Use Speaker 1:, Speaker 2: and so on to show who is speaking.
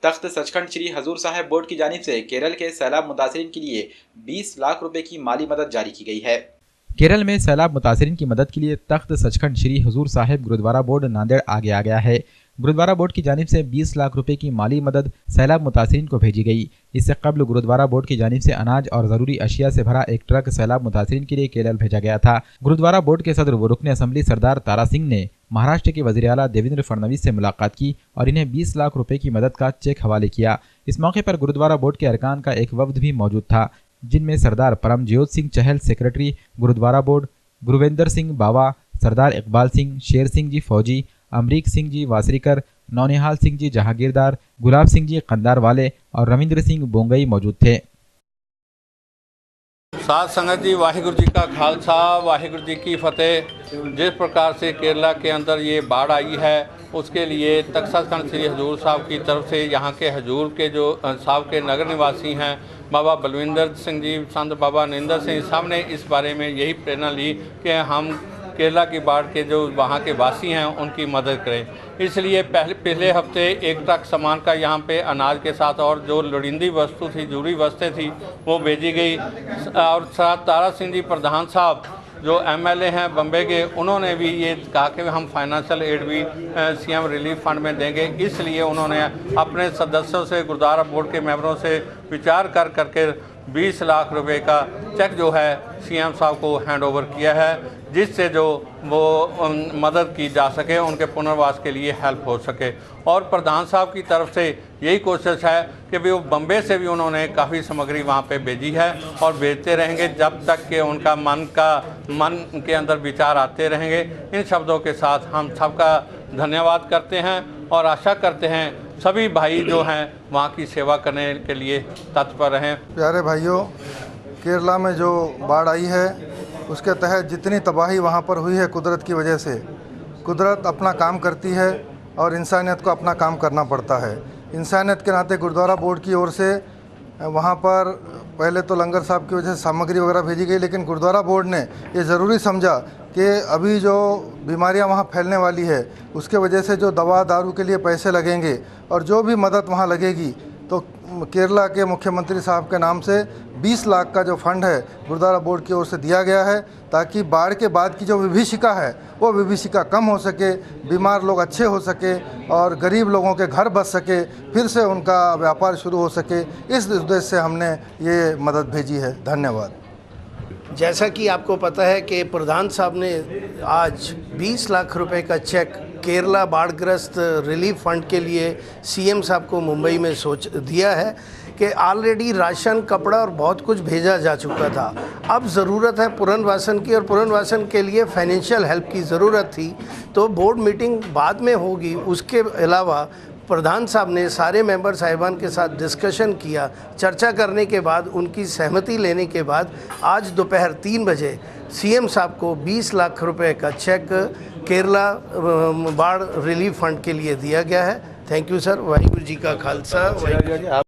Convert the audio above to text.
Speaker 1: Takht Sachkhand Shri Hazur Sahib board की जानिब से केरल के सैलाब मुतासिरीन के लिए 20 लाख रुपए की माली मदद जारी की गई है। केरल में सैलाब मुतासिरीन की मदद के लिए तख्त सचखंड श्री हजूर साहिब गुरुद्वारा बोर्ड नांदेड़ आगे आ गया है। गुरुद्वारा बोर्ड की जानिब से 20 लाख रुपए की माली मदद सैलाब मुतासिरीन को भेजी गई। इससे कबल गुरुद्वारा बोर्ड की जानिब से अनाज और जरूरी अशिया से भरा एक ट्रक सैलाब मुतासिरीन के लिए केरल भेजा गया था। गुरुद्वारा बोर्ड के सदर व रुकन असम्बली सरदार तारा सिंह ने महाराष्ट्र के वज़ीर आला देवेंद्र फडणवीस से मुलाकात की और इन्हें 20 लाख रुपए की मदद का चेक हवाले किया। इस मौके पर गुरुद्वारा बोर्ड के अरकान का एक वफ्द भी मौजूद था, जिनमें सरदार परमज्योत सिंह चहल सेक्रेटरी गुरुद्वारा बोर्ड, गुरुवेंद्र सिंह बावा, सरदार इकबाल सिंह, शेर सिंह जी फौजी, अमरीक सिंह जी वासरीकर, नौनिहाल सिंह जी जहांगीरदार, गुलाब सिंह जी कंदार वाले और रविंद्र सिंह बोंगई मौजूद थे।
Speaker 2: साध संगत जी, वाहिगुरु जी का खालसा, वाहिगुरु जी की फतेह। जिस प्रकार से केरला के अंदर ये बाढ़ आई है, उसके लिए तख्त सचखंड श्री हजूर साहब की तरफ से यहाँ के हजूर के जो साहब के नगर निवासी हैं, बाबा बलविंदर सिंह जी, संत बाबा नरेंद्र सिंह साहब ने इस बारे में यही प्रेरणा ली कि हम केरला की बाढ़ के जो वहाँ के वासी हैं उनकी मदद करें। इसलिए पिछले हफ्ते एक ट्रक सामान का यहाँ पे अनाज के साथ और जो लोड़ींदी वस्तु थी, जरूरी वस्तुएं थी, वो भेजी गई। और साथ तारा सिंह जी प्रधान साहब जो एमएलए हैं बम्बे के, उन्होंने भी ये कहा कि हम फाइनेंशियल एड भी सीएम रिलीफ फंड में देंगे। इसलिए उन्होंने अपने सदस्यों से, गुरुद्वारा बोर्ड के मेंबरों से विचार करके 20 लाख रुपए का चेक जो है सीएम साहब को हैंड ओवर किया है, जिससे जो वो मदद की जा सके, उनके पुनर्वास के लिए हेल्प हो सके। और प्रधान साहब की तरफ से यही कोशिश है कि भी वो बम्बे से भी उन्होंने काफ़ी सामग्री वहाँ पे भेजी है और भेजते रहेंगे जब तक कि उनका मन के अंदर विचार आते रहेंगे। इन शब्दों के साथ हम सबका धन्यवाद करते हैं और आशा करते हैं सभी भाई जो हैं वहाँ की सेवा करने के लिए तत्पर रहें।
Speaker 3: प्यारे भाइयों, केरला में जो बाढ़ आई है उसके तहत जितनी तबाही वहाँ पर हुई है कुदरत की वजह से, कुदरत अपना काम करती है और इंसानियत को अपना काम करना पड़ता है। इंसानियत के नाते गुरुद्वारा बोर्ड की ओर से वहाँ पर पहले तो लंगर साहब की वजह से सामग्री वगैरह भेजी गई, लेकिन गुरुद्वारा बोर्ड ने ये ज़रूरी समझा कि अभी जो बीमारियां वहाँ फैलने वाली है उसके वजह से जो दवा दारू के लिए पैसे लगेंगे और जो भी मदद वहाँ लगेगी, तो केरला के मुख्यमंत्री साहब के नाम से 20 लाख का जो फंड है गुरुद्वारा बोर्ड की ओर से दिया गया है, ताकि बाढ़ के बाद की जो विभीषिका है वो विभीषिका कम हो सके, बीमार लोग अच्छे हो सके और गरीब लोगों के घर बच सके, फिर से उनका व्यापार शुरू हो सके। इस उद्देश्य से हमने ये मदद भेजी है। धन्यवाद।
Speaker 4: जैसा कि आपको पता है कि प्रधान साहब ने आज 20 लाख रुपए का चेक केरला बाढ़ग्रस्त रिलीफ फंड के लिए सीएम साहब को मुंबई में दिया है कि ऑलरेडी राशन, कपड़ा और बहुत कुछ भेजा जा चुका था। अब ज़रूरत है पुनर्वासन की, और पुनर्वासन के लिए फाइनेंशियल हेल्प की ज़रूरत थी। तो बोर्ड मीटिंग बाद में होगी। उसके अलावा प्रधान साहब ने सारे मेंबर साहिबान के साथ डिस्कशन किया। चर्चा करने के बाद, उनकी सहमति लेने के बाद आज दोपहर 3 बजे सीएम साहब को 20 लाख रुपए का चेक केरला बाढ़ रिलीफ फंड के लिए दिया गया है। Thank you sir. Waheguru ji का खालसा।